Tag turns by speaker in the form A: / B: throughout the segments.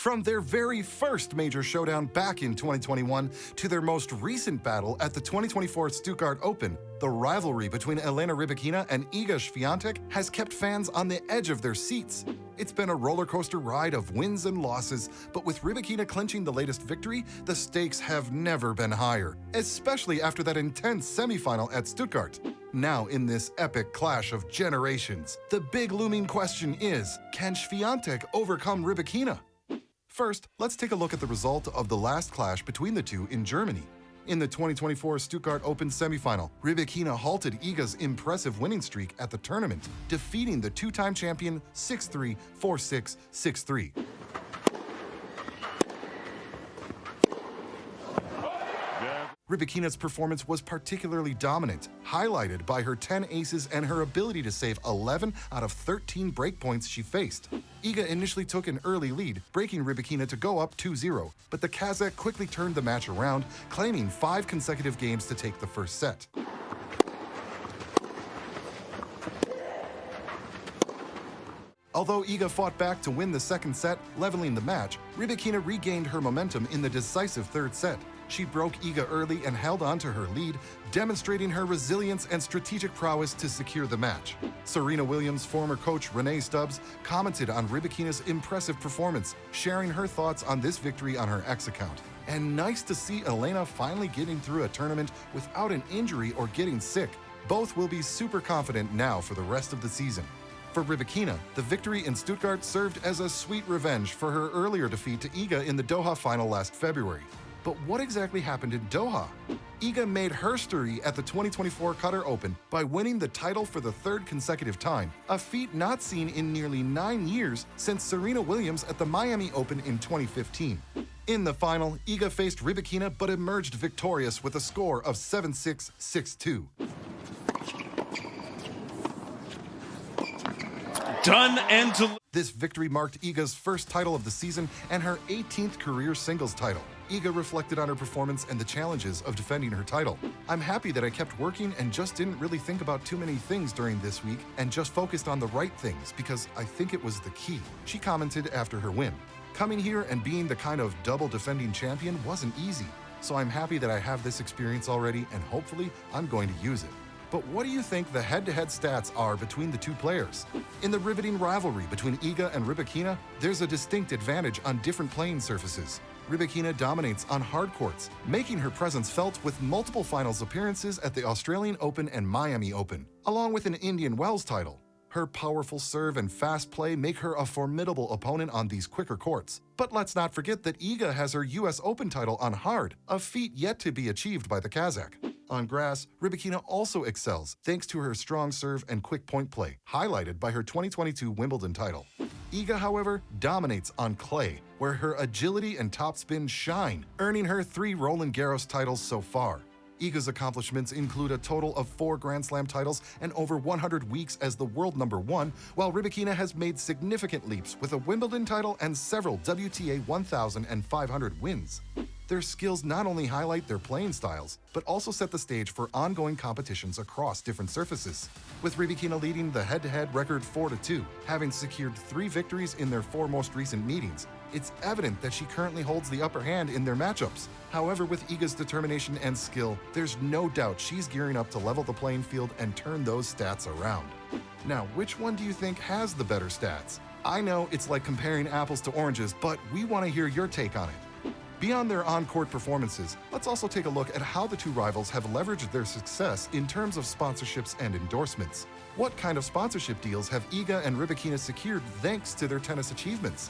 A: From their very first major showdown back in 2021 to their most recent battle at the 2024 Stuttgart Open, the rivalry between Elena Rybakina and Iga Świątek has kept fans on the edge of their seats. It's been a roller coaster ride of wins and losses, but with Rybakina clinching the latest victory, the stakes have never been higher, especially after that intense semifinal at Stuttgart. Now, in this epic clash of generations, the big looming question is, can Świątek overcome Rybakina? First, let's take a look at the result of the last clash between the two in Germany. In the 2024 Stuttgart Open semifinal, Rybakina halted Iga's impressive winning streak at the tournament, defeating the two-time champion 6-3, 4-6, 6-3. Rybakina's performance was particularly dominant, highlighted by her 10 aces and her ability to save 11 out of 13 breakpoints she faced. Iga initially took an early lead, breaking Rybakina to go up 2-0, but the Kazakh quickly turned the match around, claiming 5 consecutive games to take the first set. Although Iga fought back to win the second set, leveling the match, Rybakina regained her momentum in the decisive third set. She broke Iga early and held on to her lead, demonstrating her resilience and strategic prowess to secure the match. Serena Williams' former coach Renee Stubbs commented on Rybakina's impressive performance, sharing her thoughts on this victory on her X account. And nice to see Elena finally getting through a tournament without an injury or getting sick. Both will be super confident now for the rest of the season. For Rybakina, the victory in Stuttgart served as a sweet revenge for her earlier defeat to Iga in the Doha final last February. But what exactly happened in Doha? Iga made history at the 2024 Qatar Open by winning the title for the third consecutive time, a feat not seen in nearly 9 years since Serena Williams at the Miami Open in 2015. In the final, Iga faced Rybakina but emerged victorious with a score of 7-6, 6-2.
B: Done and
A: This victory marked Iga's first title of the season and her 18th career singles title. Iga reflected on her performance and the challenges of defending her title. "I'm happy that I kept working and just didn't really think about too many things during this week and just focused on the right things because I think it was the key," she commented after her win. "Coming here and being the kind of double defending champion wasn't easy, so I'm happy that I have this experience already and hopefully I'm going to use it." But what do you think the head-to-head stats are between the two players? In the riveting rivalry between Iga and Rybakina, there's a distinct advantage on different playing surfaces. Rybakina dominates on hard courts, making her presence felt with multiple finals appearances at the Australian Open and Miami Open, along with an Indian Wells title. Her powerful serve and fast play make her a formidable opponent on these quicker courts. But let's not forget that Iga has her US Open title on hard, a feat yet to be achieved by the Kazakh. On grass, Rybakina also excels thanks to her strong serve and quick point play, highlighted by her 2022 Wimbledon title. Iga, however, dominates on clay, where her agility and topspin shine, earning her 3 Roland Garros titles so far. Iga's accomplishments include a total of 4 Grand Slam titles and over 100 weeks as the world #1, while Rybakina has made significant leaps with a Wimbledon title and several WTA 1000 and 500 wins. Their skills not only highlight their playing styles, but also set the stage for ongoing competitions across different surfaces. With Rybakina leading the head-to-head record 4-2, having secured 3 victories in their 4 most recent meetings, it's evident that she currently holds the upper hand in their matchups. However, with Iga's determination and skill, there's no doubt she's gearing up to level the playing field and turn those stats around. Now, which one do you think has the better stats? I know it's like comparing apples to oranges, but we want to hear your take on it. Beyond their on-court performances, let's also take a look at how the two rivals have leveraged their success in terms of sponsorships and endorsements. What kind of sponsorship deals have Iga and Rybakina secured thanks to their tennis achievements?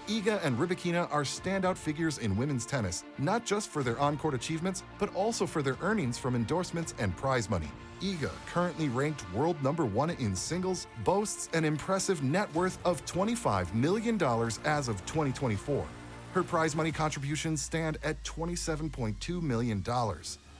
A: Iga and Rybakina are standout figures in women's tennis, not just for their on-court achievements, but also for their earnings from endorsements and prize money. Iga, currently ranked world #1 in singles, boasts an impressive net worth of $25 million as of 2024. Her prize money contributions stand at $27.2 million.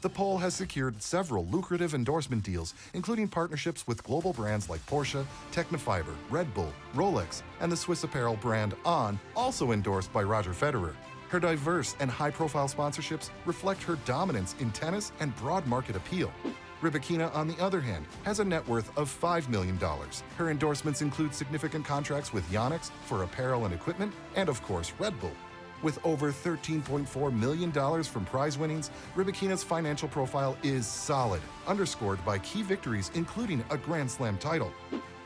A: The Pole has secured several lucrative endorsement deals, including partnerships with global brands like Porsche, Technofiber, Red Bull, Rolex, and the Swiss apparel brand On, also endorsed by Roger Federer. Her diverse and high-profile sponsorships reflect her dominance in tennis and broad market appeal. Rybakina, on the other hand, has a net worth of $5 million. Her endorsements include significant contracts with Yonex for apparel and equipment, and of course Red Bull. With over $13.4 million from prize winnings, Rybakina's financial profile is solid, underscored by key victories including a Grand Slam title.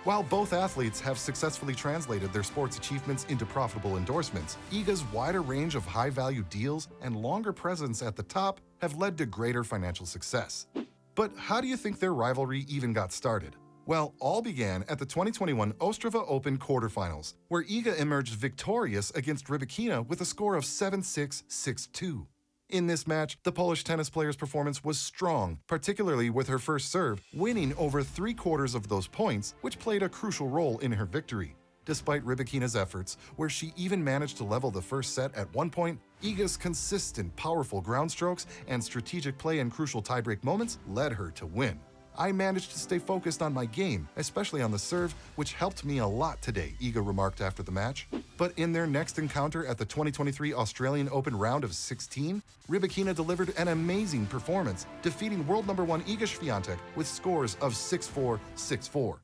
A: While both athletes have successfully translated their sports achievements into profitable endorsements, Iga's wider range of high-value deals and longer presence at the top have led to greater financial success. But how do you think their rivalry even got started? Well, all began at the 2021 Stuttgart Open quarterfinals, where Iga emerged victorious against Rybakina with a score of 7-6, 6-2. In this match, the Polish tennis player's performance was strong, particularly with her first serve, winning over 3/4 of those points, which played a crucial role in her victory. Despite Rybakina's efforts, where she even managed to level the first set at one point, Iga's consistent, powerful ground strokes and strategic play in crucial tiebreak moments led her to win. I managed to stay focused on my game, especially on the serve, which helped me a lot today, Iga remarked after the match. But in their next encounter at the 2023 Australian Open round of 16, Rybakina delivered an amazing performance, defeating world number 1 Iga Świątek with scores of 6-4, 6-4.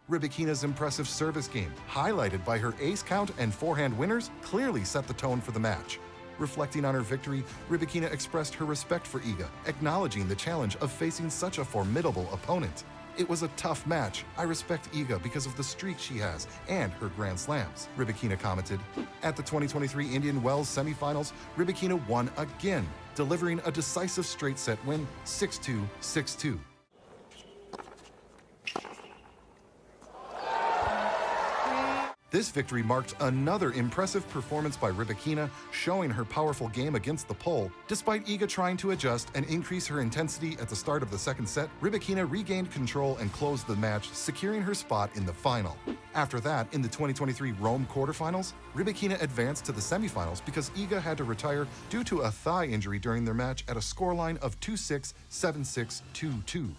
A: Rybakina's impressive service game, highlighted by her ace count and forehand winners, clearly set the tone for the match. Reflecting on her victory, Rybakina expressed her respect for Iga, acknowledging the challenge of facing such a formidable opponent. It was a tough match. I respect Iga because of the streak she has and her Grand Slams, Rybakina commented. At the 2023 Indian Wells semifinals, Rybakina won again, delivering a decisive straight set win, 6-2, 6-2. This victory marked another impressive performance by Rybakina, showing her powerful game against the pole. Despite Iga trying to adjust and increase her intensity at the start of the second set, Rybakina regained control and closed the match, securing her spot in the final. After that, in the 2023 Rome quarterfinals, Rybakina advanced to the semifinals because Iga had to retire due to a thigh injury during their match at a scoreline of 2-6, 7-6, 2-2.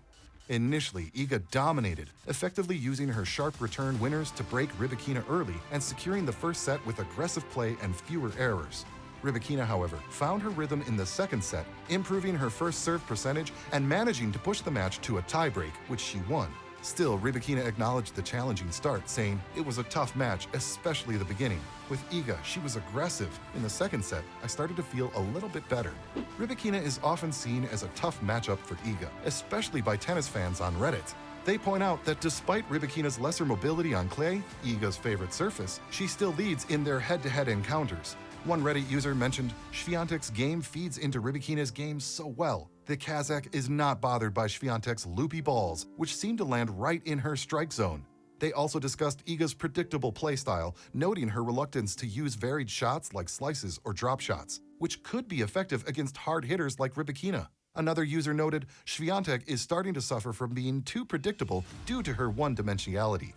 A: Initially, Iga dominated, effectively using her sharp return winners to break Rybakina early and securing the first set with aggressive play and fewer errors. Rybakina, however, found her rhythm in the second set, improving her first serve percentage and managing to push the match to a tiebreak, which she won. Still, Rybakina acknowledged the challenging start, saying it was a tough match, especially the beginning. With Iga, she was aggressive. In the second set, I started to feel a little bit better. Rybakina is often seen as a tough matchup for Iga, especially by tennis fans on Reddit. They point out that despite Rybakina's lesser mobility on clay, Iga's favorite surface, she still leads in their head-to-head encounters. One Reddit user mentioned, Świątek's game feeds into Rybakina's game so well. The Kazakh is not bothered by Świątek's loopy balls, which seem to land right in her strike zone. They also discussed Iga's predictable playstyle, noting her reluctance to use varied shots like slices or drop shots, which could be effective against hard hitters like Rybakina. Another user noted, Świątek is starting to suffer from being too predictable due to her one-dimensionality.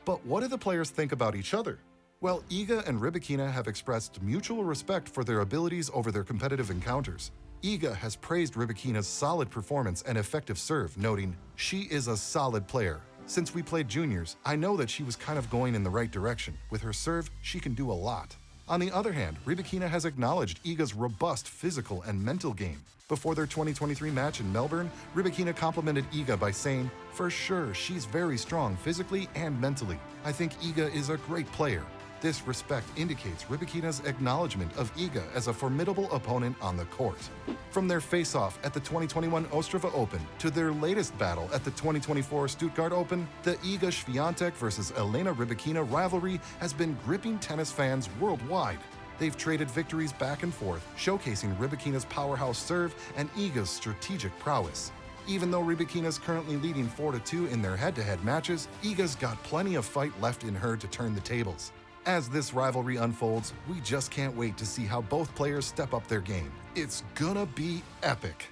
A: But what do the players think about each other? Well, Iga and Rybakina have expressed mutual respect for their abilities over their competitive encounters. Iga has praised Rybakina's solid performance and effective serve, noting, "She is a solid player. Since we played juniors, I know that she was kind of going in the right direction. With her serve, she can do a lot." On the other hand, Rybakina has acknowledged Iga's robust physical and mental game. Before their 2023 match in Melbourne, Rybakina complimented Iga by saying, "For sure, she's very strong physically and mentally. I think Iga is a great player." This respect indicates Rybakina's acknowledgement of Iga as a formidable opponent on the court. From their face-off at the 2021 Stuttgart Open to their latest battle at the 2024 Stuttgart Open, the Iga Świątek versus Elena Rybakina rivalry has been gripping tennis fans worldwide. They've traded victories back and forth, showcasing Rybakina's powerhouse serve and Iga's strategic prowess. Even though Rybakina is currently leading 4-2 in their head-to-head matches, Iga's got plenty of fight left in her to turn the tables. As this rivalry unfolds, we just can't wait to see how both players step up their game. It's gonna be epic.